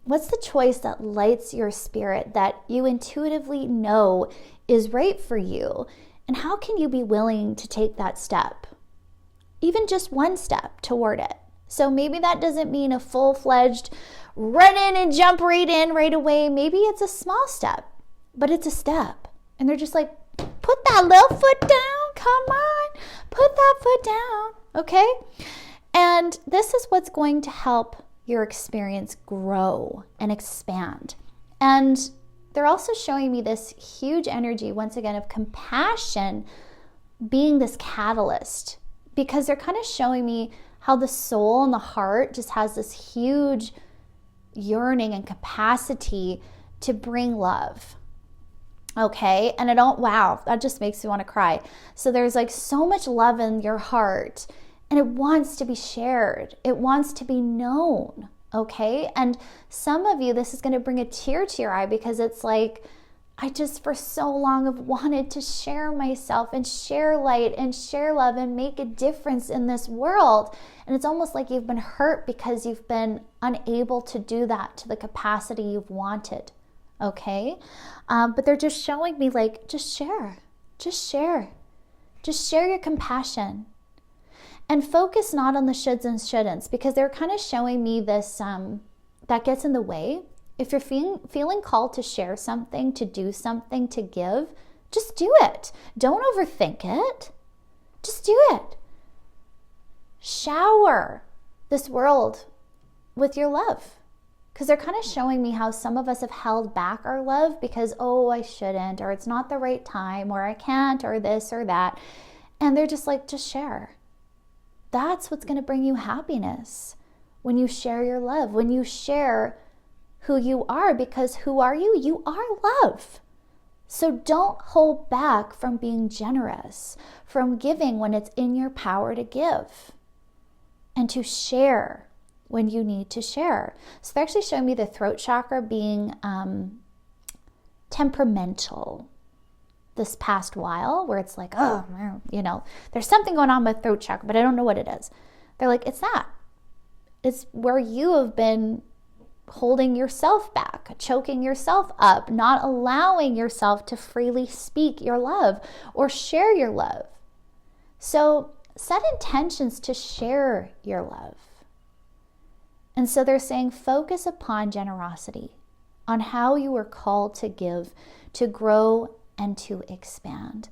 What's the choice that lights your spirit that you intuitively know is right for you? And how can you be willing to take that step? Even just one step toward it. So maybe that doesn't mean a full-fledged run in and jump right in right away. Maybe it's a small step, but it's a step. And they're just like, put that little foot down. Come on, put that foot down. Okay? And this is what's going to help your experience grow and expand. And they're also showing me this huge energy, once again, of compassion being this catalyst, because they're kind of showing me how the soul and the heart just has this huge yearning and capacity to bring love. Okay? And wow, that just makes me want to cry. So there's like so much love in your heart, and it wants to be shared. It wants to be known, okay? And some of you, this is going to bring a tear to your eye because it's like, I just for so long have wanted to share myself and share light and share love and make a difference in this world. And it's almost like you've been hurt because you've been unable to do that to the capacity you've wanted, okay? But they're just showing me like, just share your compassion. And focus not on the shoulds and shouldn'ts, because they're kind of showing me this, that gets in the way. If you're feeling called to share something, to do something, to give, just do it. Don't overthink it. Just do it. Shower this world with your love. Because they're kind of showing me how some of us have held back our love because, oh, I shouldn't, or it's not the right time, or I can't, or this or that. And they're just like, just share. That's what's going to bring you happiness when you share your love, when you share who you are, because who are you? You are love. So don't hold back from being generous, from giving when it's in your power to give, and to share when you need to share. So they're actually showing me the throat chakra being temperamental this past while, where it's like, oh, there's something going on with throat chakra, but I don't know what it is. They're like, it's that. It's where you have been holding yourself back, choking yourself up, not allowing yourself to freely speak your love or share your love. So set intentions to share your love. And so they're saying, focus upon generosity, on how you are called to give, to grow, and to expand.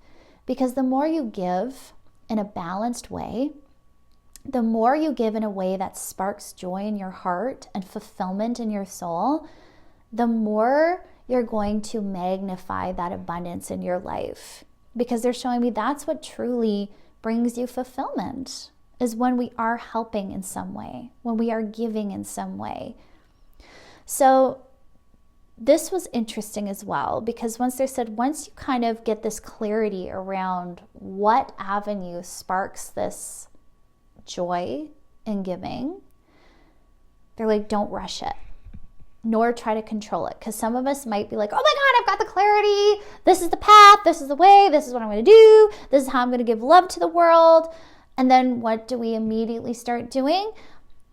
Because the more you give in a balanced way, the more you give in a way that sparks joy in your heart and fulfillment in your soul, the more you're going to magnify that abundance in your life. Because they're showing me that's what truly brings you fulfillment, is when we are helping in some way, when we are giving in some way. So this was interesting as well, because once you kind of get this clarity around what avenue sparks this joy in giving, they're like, don't rush it, nor try to control it. Because some of us might be like, oh my God, I've got the clarity. This is the path. This is the way. This is what I'm going to do. This is how I'm going to give love to the world. And then what do we immediately start doing?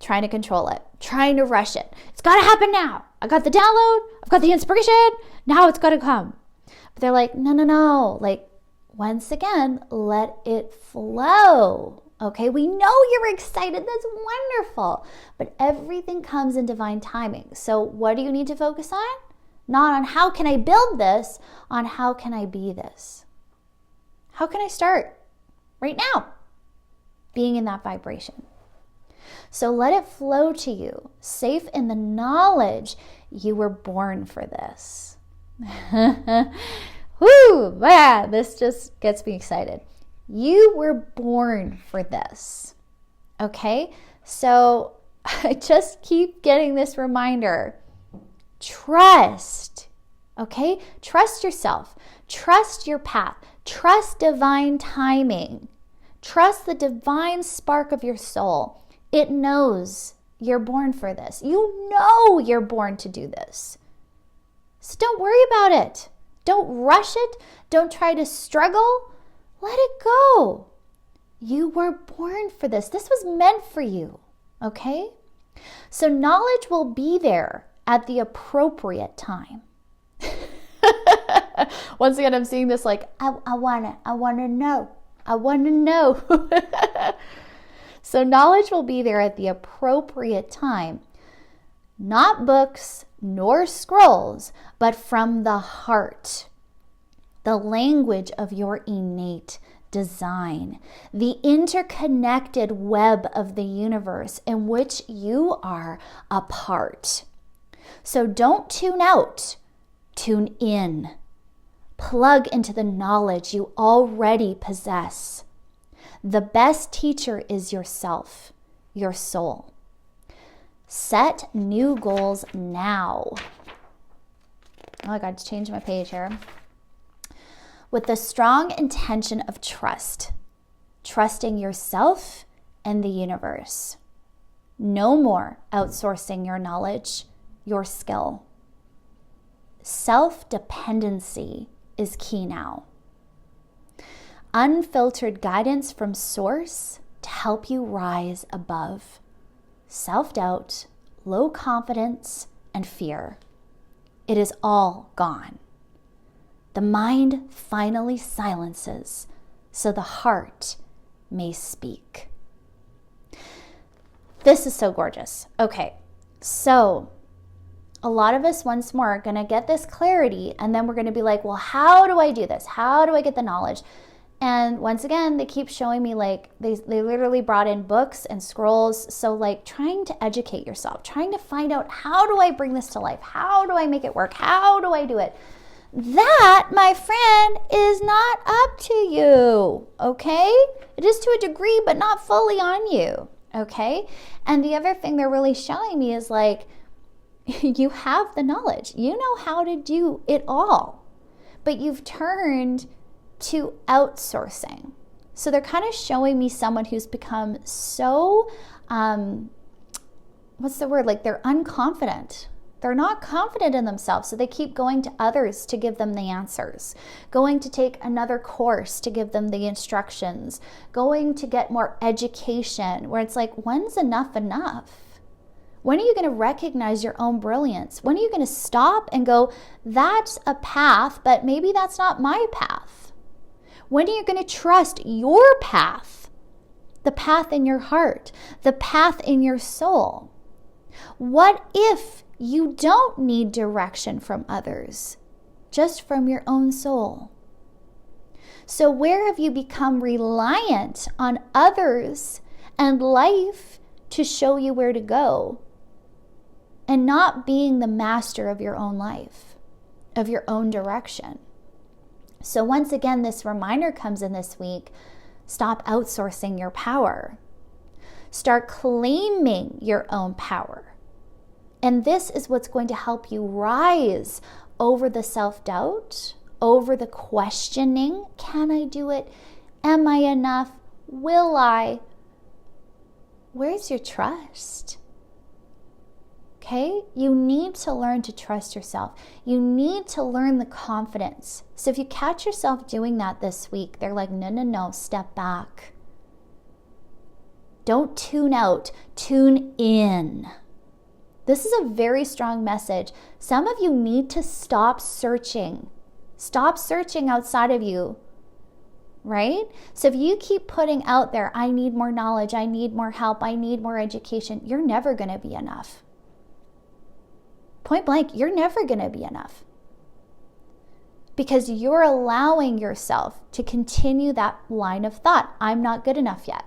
Trying to control it, trying to rush it. It's got to happen now. I got the download. I've got the inspiration. Now it's got to come. But they're like, no. Like, once again, let it flow. Okay, we know you're excited. That's wonderful. But everything comes in divine timing. So what do you need to focus on? Not on how can I build this, on how can I be this. How can I start right now being in that vibration? So let it flow to you, safe in the knowledge you were born for this. Woo, man, this just gets me excited. You were born for this. Okay? So I just keep getting this reminder. Trust. Okay? Trust yourself. Trust your path. Trust divine timing. Trust the divine spark of your soul. It knows you're born for this. You know you're born to do this. So don't worry about it. Don't rush it. Don't try to struggle. Let it go. You were born for this. This was meant for you. Okay? So knowledge will be there at the appropriate time. Once again, I'm seeing this like, I want to know. I want to know. So knowledge will be there at the appropriate time. Not books nor scrolls, but from the heart. The language of your innate design. The interconnected web of the universe in which you are a part. So don't tune out. Tune in. Plug into the knowledge you already possess. The best teacher is yourself, your soul. Set new goals now. Oh, I got to change my page here. With the strong intention of trust, trusting yourself and the universe. No more outsourcing your knowledge, your skill. Self-dependency is key now. Unfiltered guidance from source to help you rise above self-doubt, low confidence, and fear. It is all gone. The mind finally silences so the heart may speak. This is so gorgeous. Okay, so a lot of us once more are going to get this clarity, and then we're going to be like, well, how do I do this? How do I get the knowledge? And once again, they keep showing me like they literally brought in books and scrolls. So like trying to educate yourself, trying to find out, how do I bring this to life? How do I make it work? How do I do it? That, my friend, is not up to you, okay? It is to a degree, but not fully on you, okay? And the other thing they're really showing me is like, you have the knowledge. You know how to do it all, but you've turned to outsourcing. So they're kind of showing me someone who's become so, what's the word? Like they're unconfident. They're not confident in themselves. So they keep going to others to give them the answers, going to take another course to give them the instructions, going to get more education, where it's like, when's enough enough? When are you going to recognize your own brilliance? When are you going to stop and go, that's a path, but maybe that's not my path? When are you going to trust your path, the path in your heart, the path in your soul? What if you don't need direction from others, just from your own soul? So where have you become reliant on others and life to show you where to go, and not being the master of your own life, of your own direction? So once again, this reminder comes in this week. Stop outsourcing your power. Start claiming your own power. And this is what's going to help you rise over the self-doubt, over the questioning. Can I do it? Am I enough? Will I? Where's your trust? Okay? You need to learn to trust yourself. You need to learn the confidence. So if you catch yourself doing that this week, they're like, no, step back. Don't tune out, tune in. This is a very strong message. Some of you need to stop searching. Stop searching outside of you, right? So if you keep putting out there, I need more knowledge, I need more help, I need more education, you're never going to be enough. Point blank, you're never going to be enough. because you're allowing yourself to continue that line of thought. I'm not good enough yet.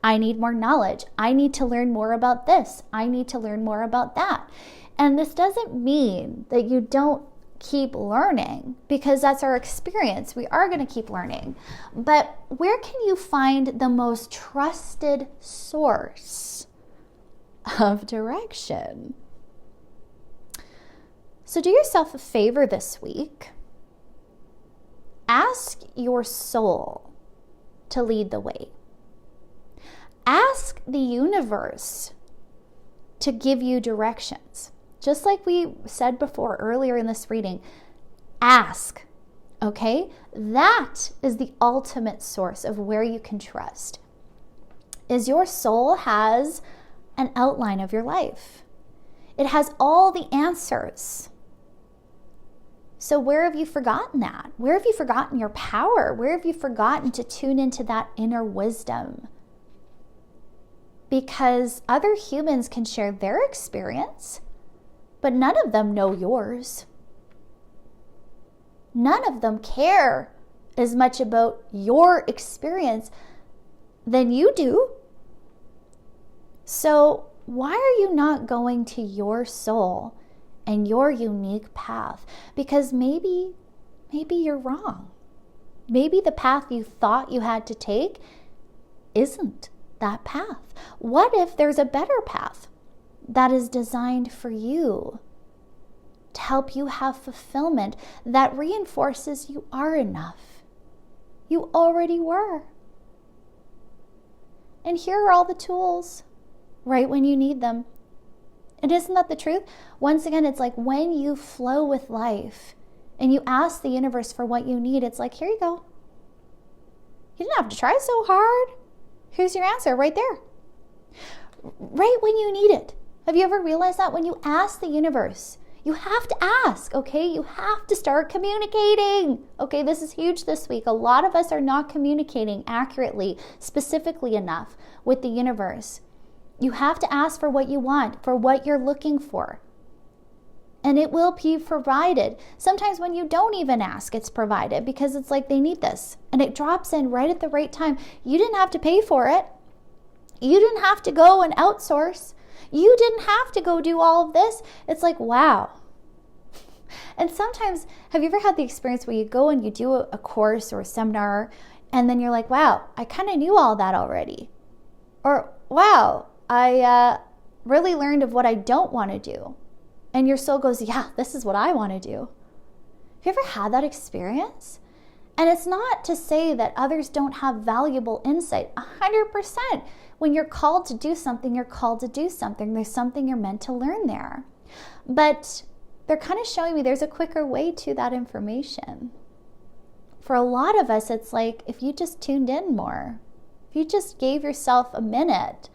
I need more knowledge. I need to learn more about this. I need to learn more about that. And this doesn't mean that you don't keep learning, because that's our experience. We are going to keep learning. But where can you find the most trusted source of direction? So do yourself a favor this week. Ask your soul to lead the way. Ask the universe to give you directions. Just like we said before earlier in this reading, ask, okay? That is the ultimate source of where you can trust. Is your soul has an outline of your life. It has all the answers. So where have you forgotten that? Where have you forgotten your power? Where have you forgotten to tune into that inner wisdom? Because other humans can share their experience, but none of them know yours. None of them care as much about your experience than you do. So why are you not going to your soul and your unique path? Because maybe you're wrong. Maybe the path you thought you had to take isn't that path. What if there's a better path that is designed for you to help you have fulfillment, that reinforces you are enough? You already were. And here are all the tools right when you need them. And isn't that the truth? Once again, it's like when you flow with life and you ask the universe for what you need, it's like, here you go. You didn't have to try so hard. Here's your answer right there. Right when you need it. Have you ever realized that when you ask the universe, you have to ask, okay? You have to start communicating. Okay, this is huge this week. A lot of us are not communicating accurately, specifically enough with the universe. You have to ask for what you want, for what you're looking for. And it will be provided. Sometimes when you don't even ask, it's provided because it's like they need this. And it drops in right at the right time. You didn't have to pay for it. You didn't have to go and outsource. You didn't have to go do all of this. It's like, wow. And sometimes, have you ever had the experience where you go and you do a course or a seminar, and then you're like, wow, I kind of knew all that already. Or, wow, I really learned of what I don't want to do. And your soul goes, yeah, this is what I want to do. Have you ever had that experience? And it's not to say that others don't have valuable insight. 100%. When you're called to do something, you're called to do something. There's something you're meant to learn there. But they're kind of showing me there's a quicker way to that information. For a lot of us, it's like if you just tuned in more, if you just gave yourself a minute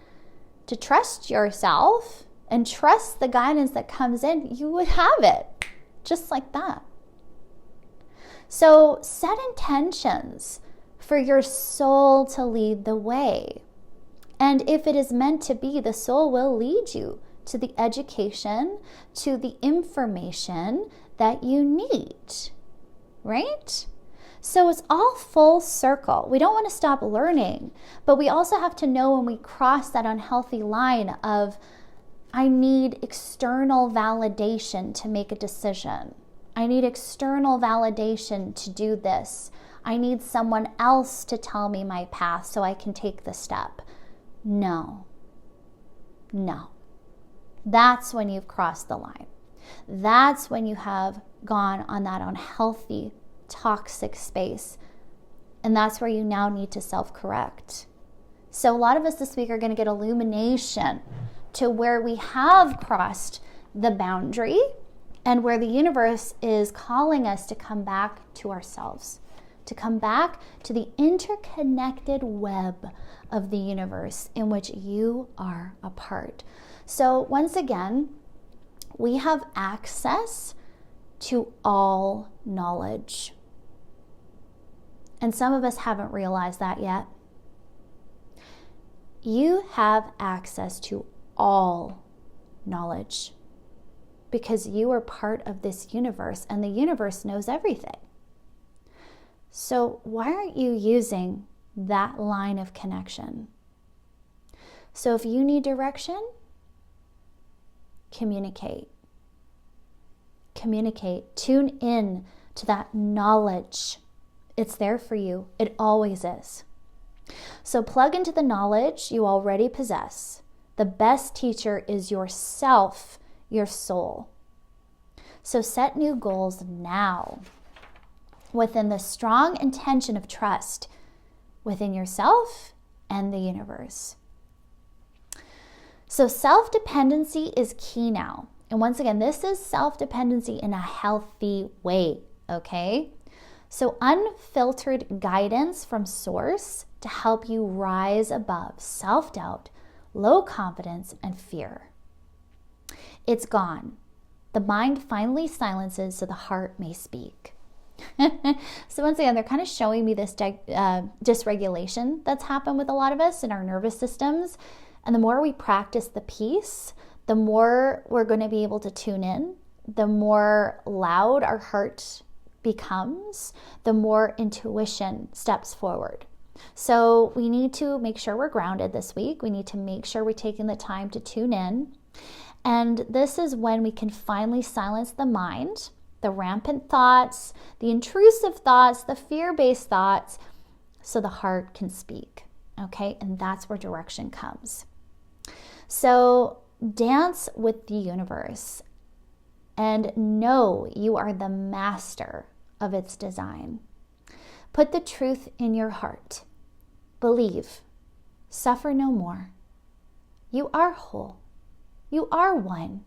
to trust yourself and trust the guidance that comes in, you would have it just like that. So set intentions for your soul to lead the way. And if it is meant to be, the soul will lead you to the education, to the information that you need, right? So it's all full circle. We don't want to stop learning, but we also have to know when we cross that unhealthy line of, I need external validation to make a decision. I need external validation to do this. I need someone else to tell me my path so I can take the step. No. That's when you've crossed the line. That's when you have gone on that unhealthy, toxic space. And that's where you now need to self-correct. So a lot of us this week are going to get illumination to where we have crossed the boundary and where the universe is calling us to come back to ourselves, to come back to the interconnected web of the universe in which you are a part. So once again, we have access to all knowledge. And some of us haven't realized that yet. You have access to all knowledge. because you are part of this universe and the universe knows everything. So why aren't you using that line of connection? So if you need direction, communicate. Communicate. Tune in to that knowledge. It's there for you. It always is. So plug into the knowledge you already possess. The best teacher is yourself, your soul. So set new goals now within the strong intention of trust within yourself and the universe. So self-dependency is key now. And once again, this is self-dependency in a healthy way, okay? So unfiltered guidance from source to help you rise above self-doubt, low confidence, and fear. It's gone. The mind finally silences so the heart may speak. So once again, they're kind of showing me this dysregulation that's happened with a lot of us in our nervous systems. And the more we practice the peace, the more we're going to be able to tune in, the more loud our heart becomes, the more intuition steps forward. So we need to make sure we're grounded this week. We need to make sure we're taking the time to tune in. And this is when we can finally silence the mind, the rampant thoughts, the intrusive thoughts, the fear-based thoughts, so the heart can speak, okay? And that's where direction comes. So dance with the universe and know you are the master of its design. Put the truth in your heart. Believe. Suffer no more. You are whole. You are one.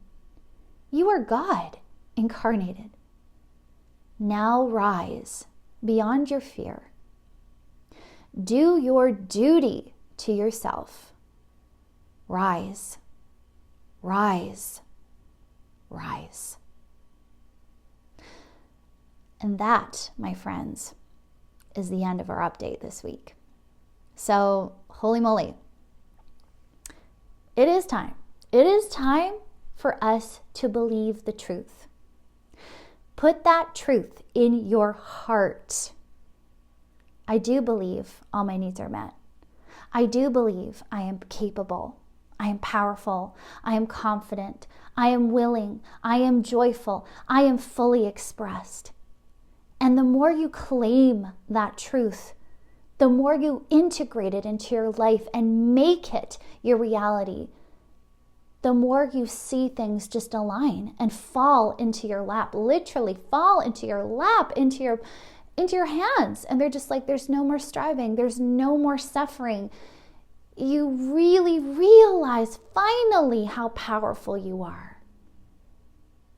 You are God incarnated. Now rise beyond your fear. Do your duty to yourself. Rise, rise, rise. And that, my friends, is the end of our update this week. So, holy moly, it is time. It is time for us to believe the truth. Put that truth in your heart. I do believe all my needs are met. I do believe I am capable. I am powerful. I am confident. I am willing. I am joyful. I am fully expressed. And the more you claim that truth, the more you integrate it into your life and make it your reality, the more you see things just align and fall into your lap, literally fall into your lap, into your hands. And they're just like, there's no more striving. There's no more suffering. You really realize finally how powerful you are.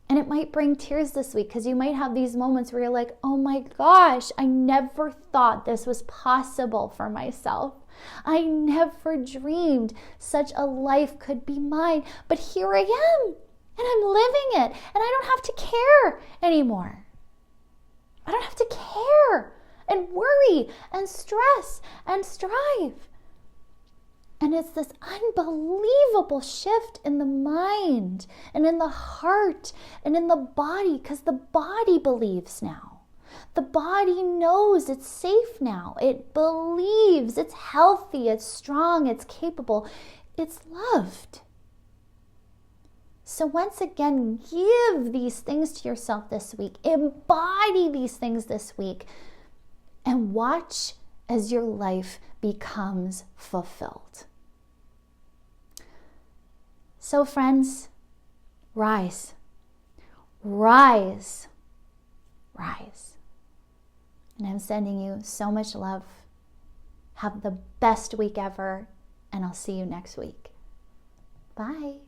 And it might bring tears this week because you might have these moments where you're like, oh my gosh, I never thought this was possible for myself. I never dreamed such a life could be mine, but here I am, and I'm living it, and I don't have to care anymore. I don't have to care and worry and stress and strive. And it's this unbelievable shift in the mind and in the heart and in the body, because the body believes now. The body knows it's safe now. It believes it's healthy, it's strong, it's capable, it's loved. So once again, give these things to yourself this week. Embody these things this week. And watch as your life becomes fulfilled. So friends, rise, rise, rise. And I'm sending you so much love. Have the best week ever, and I'll see you next week. Bye.